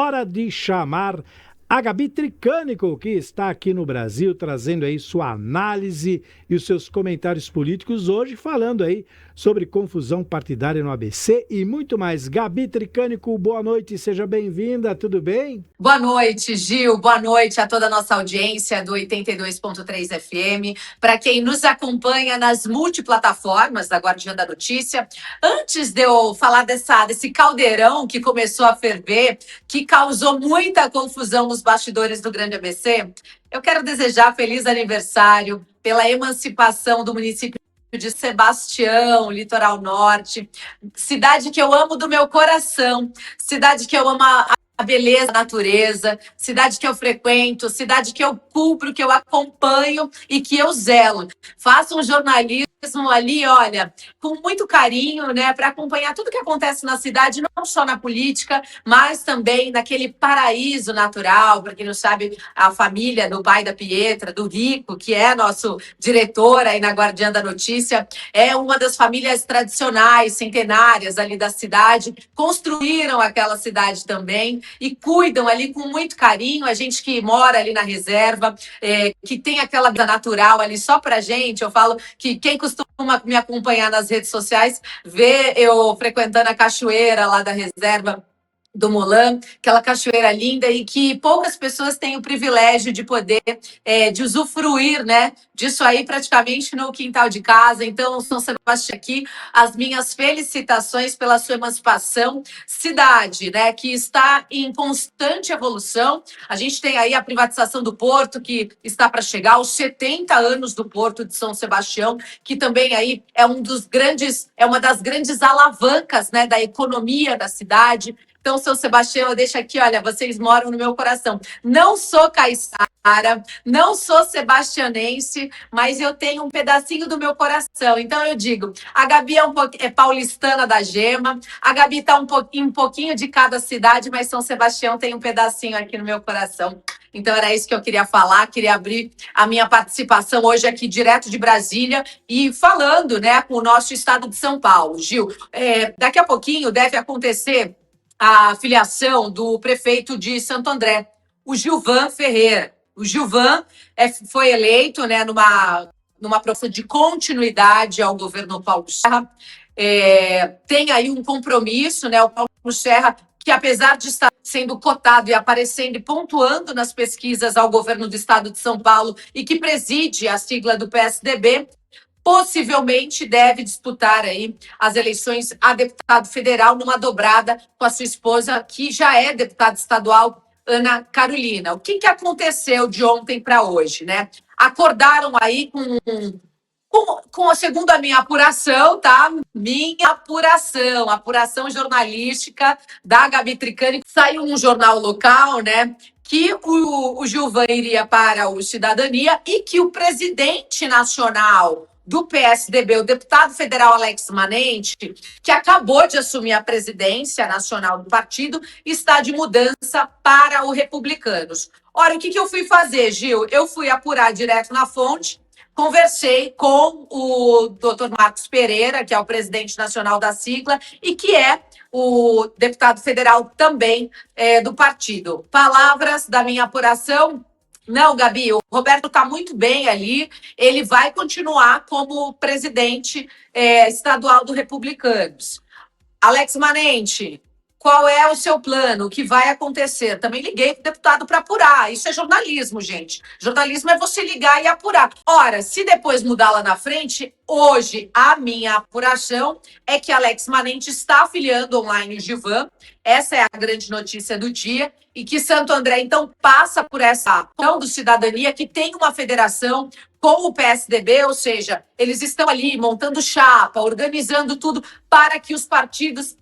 hora de chamar a Gabi Tricânico, que está aqui no Brasil, trazendo aí sua análise e os seus comentários políticos, hoje falando aí sobre confusão partidária no ABC e muito mais. Gabi Tricânico, boa noite, seja bem-vinda, tudo bem? Boa noite, Gil, boa noite a toda a nossa audiência do 82.3 FM, para quem nos acompanha nas multiplataformas da Guardiã da Notícia. Antes de eu falar desse caldeirão que começou a ferver, que causou muita confusão nos bastidores do Grande ABC, eu quero desejar feliz aniversário pela emancipação do município de Sebastião, Litoral Norte, cidade que eu amo do meu coração, cidade que eu amo a beleza da natureza, cidade que eu frequento, cidade que eu cubro, que eu acompanho e que eu zelo. Faço um jornalismo ali, olha, com muito carinho, né, para acompanhar tudo que acontece na cidade, não só na política, mas também naquele paraíso natural. Para quem não sabe, a família do pai da Pietra, do Rico, que é nosso diretor aí na Guardiã da Notícia, é uma das famílias tradicionais, centenárias ali da cidade, construíram aquela cidade também e cuidam ali com muito carinho. A gente que mora ali na reserva, que tem aquela vida natural ali só pra gente, eu falo que quem costuma me acompanhar nas redes sociais vê eu frequentando a cachoeira lá da reserva do Molan, aquela cachoeira linda e que poucas pessoas têm o privilégio de poder, de usufruir, né, disso aí praticamente no quintal de casa. Então, São Sebastião aqui, as minhas felicitações pela sua emancipação. Cidade, né, que está em constante evolução. A gente tem aí a privatização do Porto, que está para chegar, os 70 anos do Porto de São Sebastião, que também aí é uma das grandes alavancas, né, da economia da cidade. Então, São Sebastião, eu deixo aqui, olha, vocês moram no meu coração. Não sou caiçara, não sou sebastianense, mas eu tenho um pedacinho do meu coração. Então, eu digo, a Gabi é paulistana da Gema, a Gabi está um pouquinho de cada cidade, mas São Sebastião tem um pedacinho aqui no meu coração. Então, era isso que eu queria falar, queria abrir a minha participação hoje aqui, direto de Brasília, e falando, né, com o nosso estado de São Paulo. Gil, daqui a pouquinho deve acontecer a filiação do prefeito de Santo André, o Gilvan Ferreira. O Gilvan foi eleito, né, numa proposta de continuidade ao governo Paulo Serra. Tem aí um compromisso, né, o Paulo Serra, que apesar de estar sendo cotado e aparecendo e pontuando nas pesquisas ao governo do estado de São Paulo e que preside a sigla do PSDB, possivelmente deve disputar aí as eleições a deputado federal numa dobrada com a sua esposa, que já é deputada estadual, Ana Carolina. O que aconteceu de ontem para hoje, né? Acordaram aí segundo a minha apuração, tá? Minha apuração jornalística da Gabi Tricânico. Saiu um jornal local, né? Que o Gilvan iria para o Cidadania e que o presidente nacional do PSDB, o deputado federal Alex Manente, que acabou de assumir a presidência nacional do partido, está de mudança para o Republicanos. Ora, o que eu fui fazer, Gil? Eu fui apurar direto na fonte, conversei com o doutor Marcos Pereira, que é o presidente nacional da sigla e que é o deputado federal também do partido. Palavras da minha apuração. Não, Gabi, o Roberto está muito bem ali, ele vai continuar como presidente estadual do Republicanos. Alex Manente, qual é o seu plano? O que vai acontecer? Também liguei para o deputado para apurar. Isso é jornalismo, gente. Jornalismo é você ligar e apurar. Ora, se depois mudar lá na frente, hoje a minha apuração é que Alex Manente está afiliando online o Gilvan. Essa é a grande notícia do dia. E que Santo André, então, passa por essa ação do Cidadania, que tem uma federação com o PSDB, ou seja, eles estão ali montando chapa, organizando tudo para que os partidos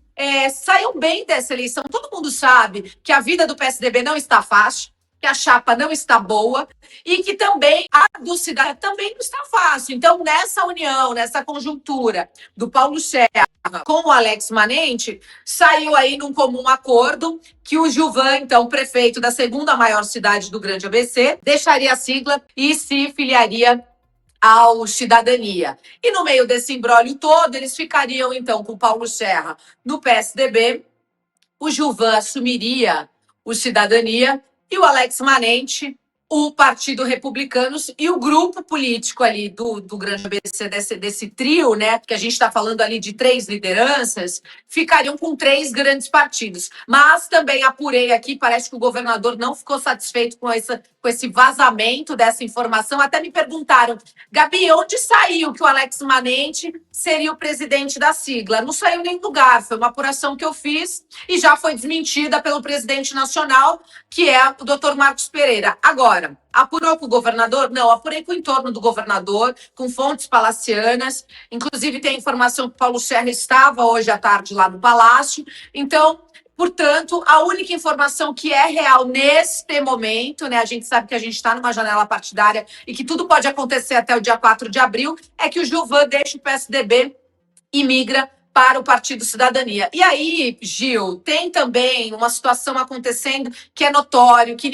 saiam bem dessa eleição. Todo mundo sabe que a vida do PSDB não está fácil, que a chapa não está boa e que também a do Cidadania também não está fácil. Então, nessa união, nessa conjuntura do Paulo Serra com o Alex Manente, saiu aí num comum acordo que o Gilvan, então, prefeito da segunda maior cidade do Grande ABC, deixaria a sigla e se filiaria ao Cidadania. E no meio desse imbróglio todo, eles ficariam, então, com o Paulo Serra no PSDB, o Gilvan assumiria o Cidadania, e o Alex Manente, o Partido Republicanos, e o grupo político ali do Grande ABC, desse trio, né, que a gente está falando ali de 3 lideranças, ficariam com 3 grandes partidos. Mas também apurei aqui, parece que o governador não ficou satisfeito com esse vazamento dessa informação. Até me perguntaram, Gabi, onde saiu que o Alex Manente seria o presidente da sigla? Não saiu em nenhum lugar, foi uma apuração que eu fiz e já foi desmentida pelo presidente nacional, que é o doutor Marcos Pereira. Agora, apurou com o governador? Não, apurei com o entorno do governador, com fontes palacianas. Inclusive, tem a informação que o Paulo Serra estava hoje à tarde lá no Palácio. Então, portanto, a única informação que é real neste momento, né? A gente sabe que a gente está numa janela partidária e que tudo pode acontecer até o dia 4 de abril, é que o Gilvan deixa o PSDB e migra para o Partido Cidadania. E aí, Gil, tem também uma situação acontecendo que é notório, que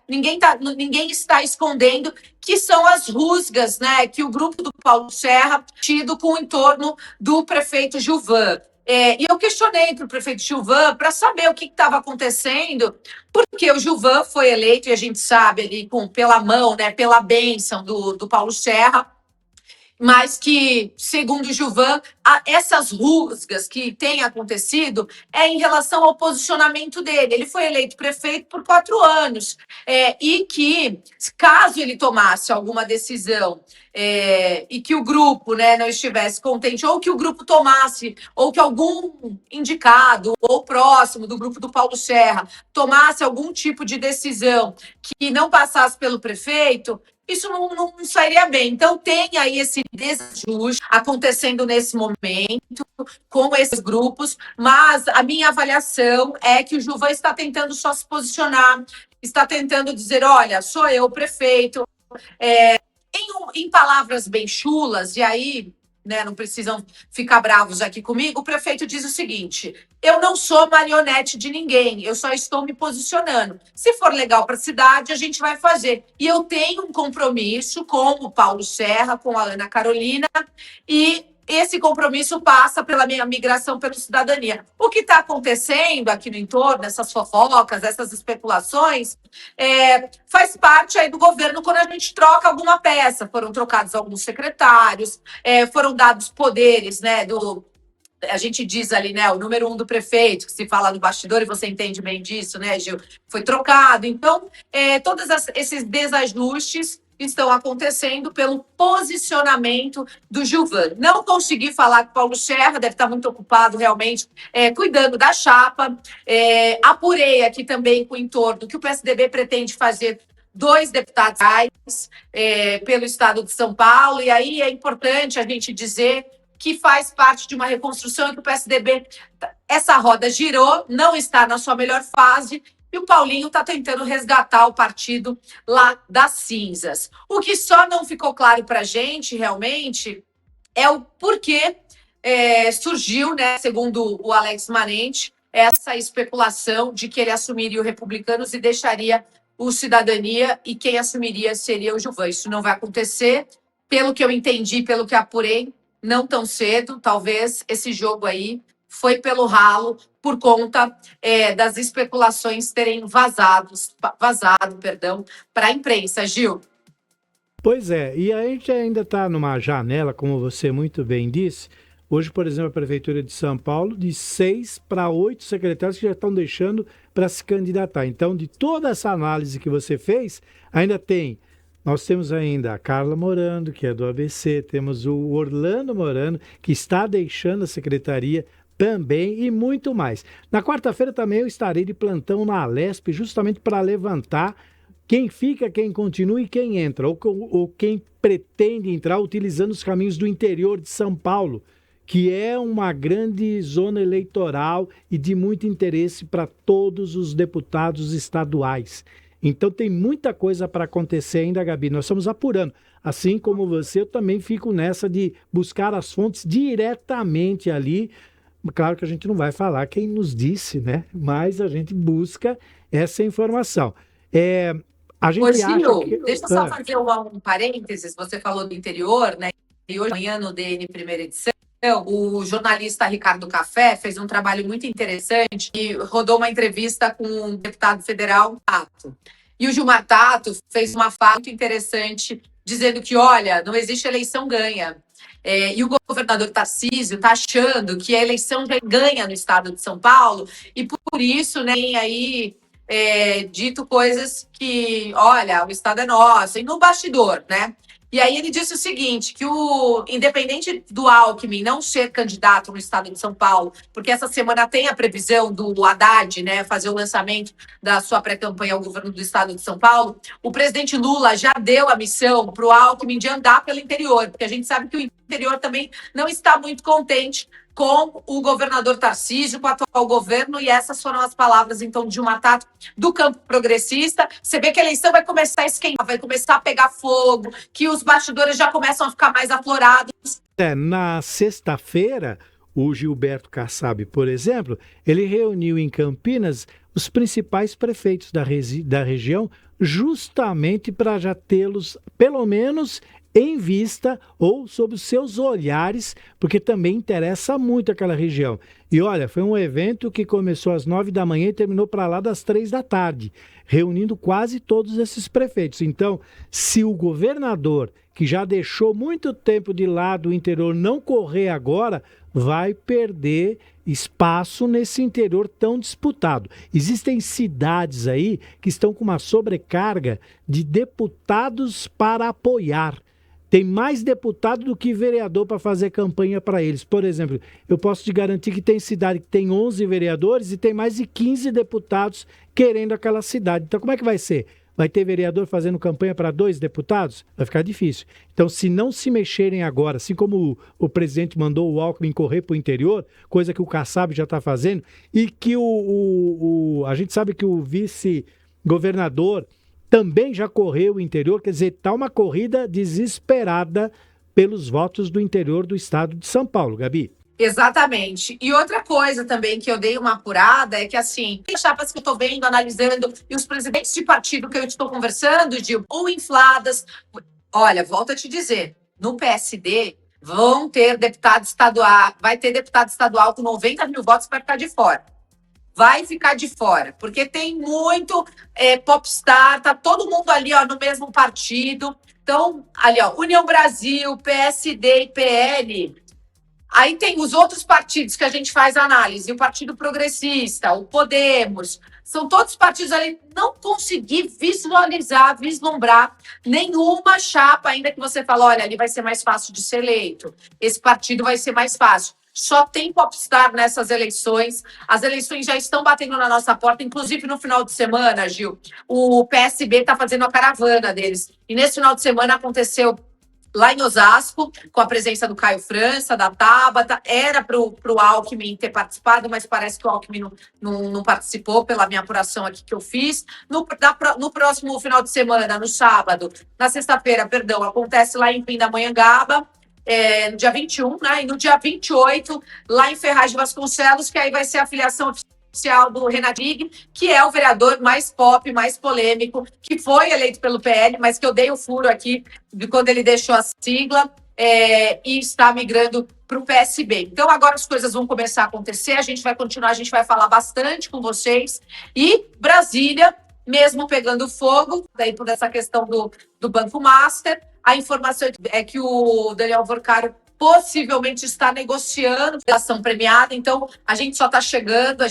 ninguém está escondendo, que são as rusgas, né, que o grupo do Paulo Serra tido com o entorno do prefeito Gilvan. E eu questionei para o prefeito Gilvan para saber o que estava acontecendo, porque o Gilvan foi eleito, e a gente sabe ali, pela mão, né, pela bênção do Paulo Serra, mas que, segundo o Gilvan, essas rusgas que têm acontecido é em relação ao posicionamento dele. Ele foi eleito prefeito por 4 anos, e que, caso ele tomasse alguma decisão e que o grupo, né, não estivesse contente, ou que o grupo tomasse, ou que algum indicado ou próximo do grupo do Paulo Serra tomasse algum tipo de decisão que não passasse pelo prefeito, isso não sairia bem. Então, tem aí esse desajuste acontecendo nesse momento com esses grupos, mas a minha avaliação é que o Gilvan está tentando só se posicionar, está tentando dizer, olha, sou eu o prefeito, em palavras bem chulas, e aí, né, não precisam ficar bravos aqui comigo, o prefeito diz o seguinte, eu não sou marionete de ninguém, eu só estou me posicionando. Se for legal para a cidade, a gente vai fazer. E eu tenho um compromisso com o Paulo Serra, com a Ana Carolina, e esse compromisso passa pela minha migração pela Cidadania. O que está acontecendo aqui no entorno, essas fofocas, essas especulações, faz parte aí do governo quando a gente troca alguma peça. Foram trocados alguns secretários, foram dados poderes, né, a gente diz ali, né, o número 1 do prefeito, que se fala no bastidor, e você entende bem disso, né, Gil? Foi trocado. Então, todos esses desajustes estão acontecendo pelo posicionamento do Gilvan. Não consegui falar com o Paulo Serra, deve estar muito ocupado realmente, cuidando da chapa. Apurei aqui também com o entorno que o PSDB pretende fazer 2 deputados pelo estado de São Paulo, e aí é importante a gente dizer que faz parte de uma reconstrução e que o PSDB, essa roda girou, não está na sua melhor fase, e o Paulinho está tentando resgatar o partido lá das cinzas. O que só não ficou claro para a gente, realmente, é o porquê surgiu, né, segundo o Alex Manente, essa especulação de que ele assumiria o Republicanos e deixaria o Cidadania, e quem assumiria seria o Gilvan. Isso não vai acontecer, pelo que eu entendi, pelo que apurei, não tão cedo. Talvez esse jogo aí foi pelo ralo por conta das especulações terem vazado para a imprensa, Gil. Pois é, e a gente ainda está numa janela, como você muito bem disse. Hoje, por exemplo, a Prefeitura de São Paulo, de 6 para 8 secretários que já estão deixando para se candidatar. Então, de toda essa análise que você fez, nós temos ainda a Carla Morando, que é do ABC, temos o Orlando Morando, que está deixando a secretaria também, e muito mais. Na quarta-feira também eu estarei de plantão na Alesp, justamente para levantar quem fica, quem continua e quem entra, ou quem pretende entrar utilizando os caminhos do interior de São Paulo, que é uma grande zona eleitoral e de muito interesse para todos os deputados estaduais. Então tem muita coisa para acontecer ainda, Gabi. Nós estamos apurando. Assim como você, eu também fico nessa de buscar as fontes diretamente ali. Claro que a gente não vai falar quem nos disse, né? Mas a gente busca essa informação. A gente acha que... Deixa eu só fazer um parênteses. Você falou do interior, né? E hoje, amanhã, no DN Primeira Edição, o jornalista Ricardo Café fez um trabalho muito interessante e rodou uma entrevista com um deputado federal, Tato. E o Gilmar Tato fez uma fala muito interessante, dizendo que, olha, não existe eleição ganha. E o governador Tarcísio está achando que a eleição já ganha no estado de São Paulo, e por isso, né, aí dito coisas que, olha, o estado é nosso, e no bastidor, né? E aí ele disse o seguinte, que independente do Alckmin não ser candidato no estado de São Paulo, porque essa semana tem a previsão do Haddad, né, fazer o lançamento da sua pré-campanha ao governo do estado de São Paulo, o presidente Lula já deu a missão para o Alckmin de andar pelo interior, porque a gente sabe que o interior também não está muito contente com o governador Tarcísio, com o atual governo, e essas foram as palavras, então, de Gilmar Tato, do campo progressista. Você vê que a eleição vai começar a esquentar, vai começar a pegar fogo, que os bastidores já começam a ficar mais aflorados. Na sexta-feira, o Gilberto Kassab, por exemplo, ele reuniu em Campinas os principais prefeitos da região, justamente para já tê-los, pelo menos, em vista ou sob os seus olhares, porque também interessa muito aquela região. E olha, foi um evento que começou às 9 da manhã e terminou para lá das 3 da tarde, reunindo quase todos esses prefeitos. Então, se o governador, que já deixou muito tempo de lado o interior, não correr agora, vai perder espaço nesse interior tão disputado. Existem cidades aí que estão com uma sobrecarga de deputados para apoiar. Tem mais deputado do que vereador para fazer campanha para eles. Por exemplo, eu posso te garantir que tem cidade que tem 11 vereadores e tem mais de 15 deputados querendo aquela cidade. Então, como é que vai ser? Vai ter vereador fazendo campanha para 2 deputados? Vai ficar difícil. Então, se não se mexerem agora, assim como o presidente mandou o Alckmin correr para o interior, coisa que o Kassab já está fazendo, e que a gente sabe que o vice-governador também já correu o interior, quer dizer, está uma corrida desesperada pelos votos do interior do estado de São Paulo, Gabi. Exatamente. E outra coisa também que eu dei uma apurada é que, assim, tem chapas que eu estou vendo, analisando, e os presidentes de partido que eu estou conversando, ou infladas. Olha, volto a te dizer, no PSD vão ter deputado estadual, vai ter deputado estadual com 90 mil votos para ficar de fora. Vai ficar de fora, porque tem muito popstar, tá todo mundo ali, ó, no mesmo partido. Então, ali, ó, União Brasil, PSD e PL. Aí tem os outros partidos que a gente faz análise, o Partido Progressista, o Podemos, são todos partidos ali, não consegui vislumbrar nenhuma chapa ainda que você fala, olha, ali vai ser mais fácil de ser eleito, esse partido vai ser mais fácil. Só tem popstar nessas eleições. As eleições já estão batendo na nossa porta. Inclusive, no final de semana, Gil, o PSB está fazendo a caravana deles. E nesse final de semana aconteceu lá em Osasco, com a presença do Caio França, da Tabata. Era para o Alckmin ter participado, mas parece que o Alckmin não participou, pela minha apuração aqui que eu fiz. No próximo final de semana, no sábado, na sexta-feira, perdão, acontece lá em Pindamonhangaba, no dia 21, né? E no dia 28, lá em Ferraz de Vasconcelos, que aí vai ser a filiação oficial do Renato Rig, que é o vereador mais pop, mais polêmico, que foi eleito pelo PL, mas que eu dei o furo aqui de quando ele deixou a sigla e está migrando para o PSB. Então, agora as coisas vão começar a acontecer, a gente vai continuar, a gente vai falar bastante com vocês. E Brasília, mesmo pegando fogo, daí por essa questão do Banco Master, a informação é que o Daniel Vorcaro possivelmente está negociando a ação premiada, então a gente só está chegando, a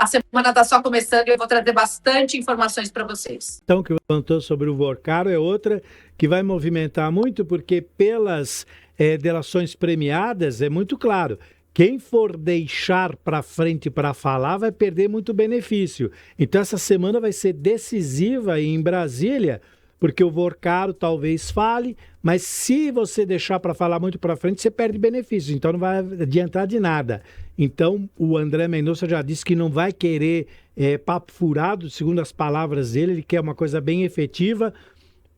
semana está só começando e eu vou trazer bastante informações para vocês. Então, que levantou sobre o Vorcaro é outra que vai movimentar muito, porque pelas delações premiadas é muito claro. Quem for deixar para frente para falar vai perder muito benefício. Então, essa semana vai ser decisiva aí em Brasília, porque o Vorcaro talvez fale, mas se você deixar para falar muito para frente, você perde benefícios, então não vai adiantar de nada. Então, o André Mendonça já disse que não vai querer papo furado, segundo as palavras dele, ele quer uma coisa bem efetiva.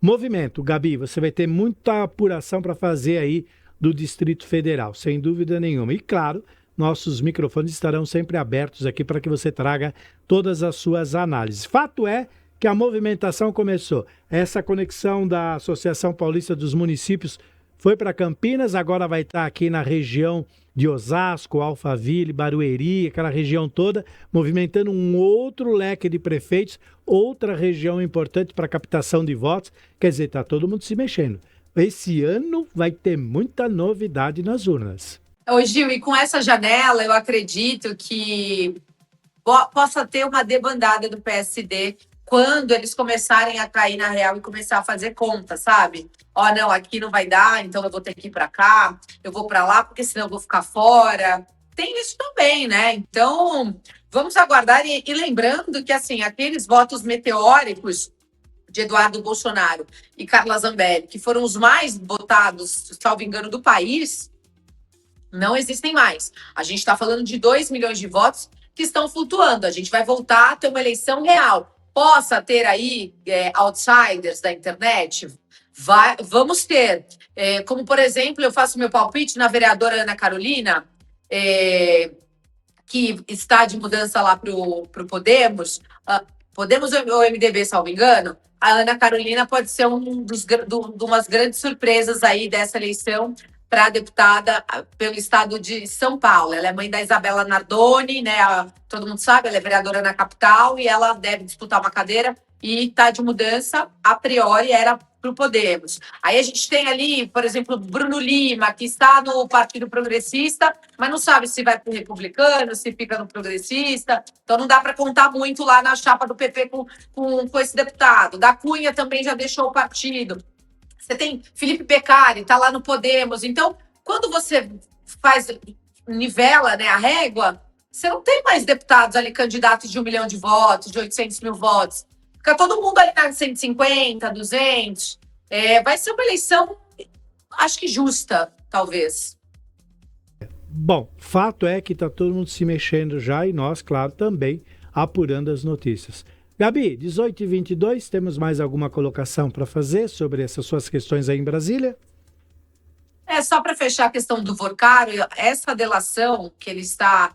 Movimento, Gabi, você vai ter muita apuração para fazer aí do Distrito Federal, sem dúvida nenhuma. E claro, nossos microfones estarão sempre abertos aqui para que você traga todas as suas análises. Fato é que a movimentação começou. Essa conexão da Associação Paulista dos Municípios foi para Campinas, agora vai estar aqui na região de Osasco, Alphaville, Barueri, aquela região toda, movimentando um outro leque de prefeitos, outra região importante para captação de votos. Quer dizer, está todo mundo se mexendo. Esse ano vai ter muita novidade nas urnas. Ô, Gil, e com essa janela, eu acredito que possa ter uma debandada do PSD quando eles começarem a cair na real e começar a fazer conta, sabe? Ó, não, aqui não vai dar, então eu vou ter que ir para cá, eu vou para lá, porque senão eu vou ficar fora. Tem isso também, né? Então, vamos aguardar. E lembrando que, assim, aqueles votos meteóricos de Eduardo Bolsonaro e Carla Zambelli, que foram os mais votados, salvo engano, do país, não existem mais. A gente está falando de 2 milhões de votos que estão flutuando. A gente vai voltar a ter uma eleição real. Possa ter aí outsiders da internet? Vamos ter. Como, por exemplo, eu faço meu palpite na vereadora Ana Carolina, que está de mudança lá para o Podemos. Podemos ou MDB, salvo engano? A Ana Carolina pode ser umas grandes surpresas aí dessa eleição para deputada pelo estado de São Paulo. Ela é mãe da Isabela Nardoni, né? Todo mundo sabe, ela é vereadora na capital e ela deve disputar uma cadeira e está de mudança, a priori era para o Podemos. Aí a gente tem ali, por exemplo, Bruno Lima, que está no Partido Progressista, mas não sabe se vai para o Republicano, se fica no Progressista. Então não dá para contar muito lá na chapa do PP com esse deputado. Da Cunha também já deixou o partido. Você tem Felipe Beccari, está lá no Podemos. Então, quando você nivela, né, a régua, você não tem mais deputados ali, candidatos de 1 milhão de votos, de 800 mil votos. Fica todo mundo ali na 150, 200. Vai ser uma eleição, acho que justa, talvez. Bom, fato é que está todo mundo se mexendo já e nós, claro, também apurando as notícias. Gabi, 18h22, temos mais alguma colocação para fazer sobre essas suas questões aí em Brasília? Só para fechar a questão do Vorcaro, essa delação que ele está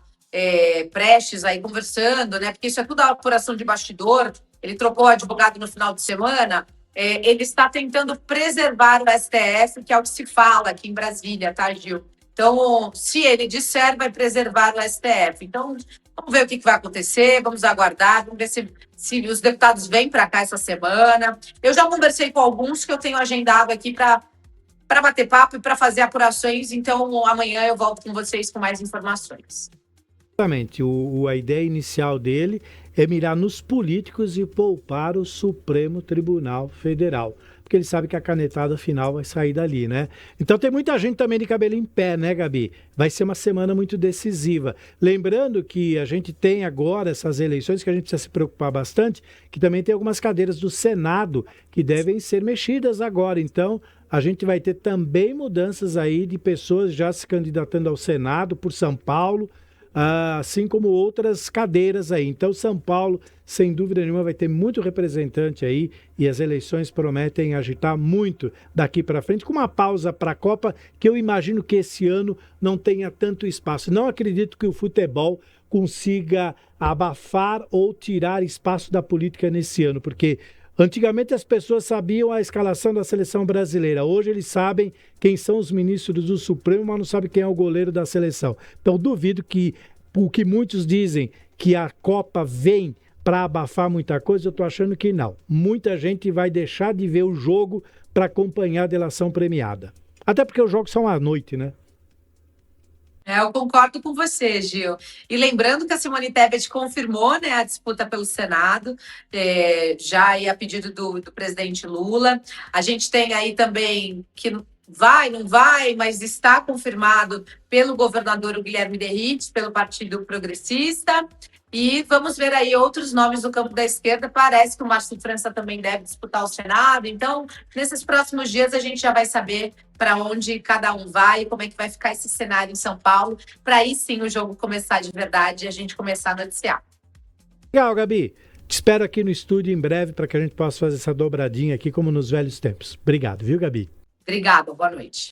prestes aí conversando, né? Porque isso é tudo a apuração de bastidor, ele trocou o advogado no final de semana, ele está tentando preservar o STF, que é o que se fala aqui em Brasília, tá, Gil? Então, se ele disser, vai preservar o STF. Então, vamos ver o que vai acontecer, vamos aguardar, vamos ver se os deputados vêm para cá essa semana. Eu já conversei com alguns que eu tenho agendado aqui para bater papo e para fazer apurações, então amanhã eu volto com vocês com mais informações. Exatamente, a ideia inicial dele é mirar nos políticos e poupar o Supremo Tribunal Federal, porque ele sabe que a canetada final vai sair dali, né? Então tem muita gente também de cabelo em pé, né, Gabi? Vai ser uma semana muito decisiva. Lembrando que a gente tem agora essas eleições que a gente precisa se preocupar bastante, que também tem algumas cadeiras do Senado que devem ser mexidas agora. Então a gente vai ter também mudanças aí de pessoas já se candidatando ao Senado por São Paulo, assim como outras cadeiras aí. Então, São Paulo, sem dúvida nenhuma, vai ter muito representante aí e as eleições prometem agitar muito daqui para frente, com uma pausa para a Copa, que eu imagino que esse ano não tenha tanto espaço. Não acredito que o futebol consiga abafar ou tirar espaço da política nesse ano, porque antigamente as pessoas sabiam a escalação da seleção brasileira. Hoje eles sabem quem são os ministros do Supremo, mas não sabem quem é o goleiro da seleção. Então duvido que o que muitos dizem que a Copa vem para abafar muita coisa, eu estou achando que não. Muita gente vai deixar de ver o jogo para acompanhar a delação premiada. Até porque os jogos são à noite, né? Eu concordo com você, Gil. E lembrando que a Simone Tebet confirmou, né, a disputa pelo Senado, já aí a pedido do presidente Lula. A gente tem aí também que não vai, mas está confirmado pelo governador Guilherme Derrite, pelo Partido Progressista. E vamos ver aí outros nomes do campo da esquerda. Parece que o Márcio França também deve disputar o Senado. Então, nesses próximos dias, a gente já vai saber para onde cada um vai e como é que vai ficar esse cenário em São Paulo, para aí sim o jogo começar de verdade e a gente começar a noticiar. Legal, Gabi. Te espero aqui no estúdio em breve para que a gente possa fazer essa dobradinha aqui como nos velhos tempos. Obrigado, viu, Gabi? Obrigada, boa noite.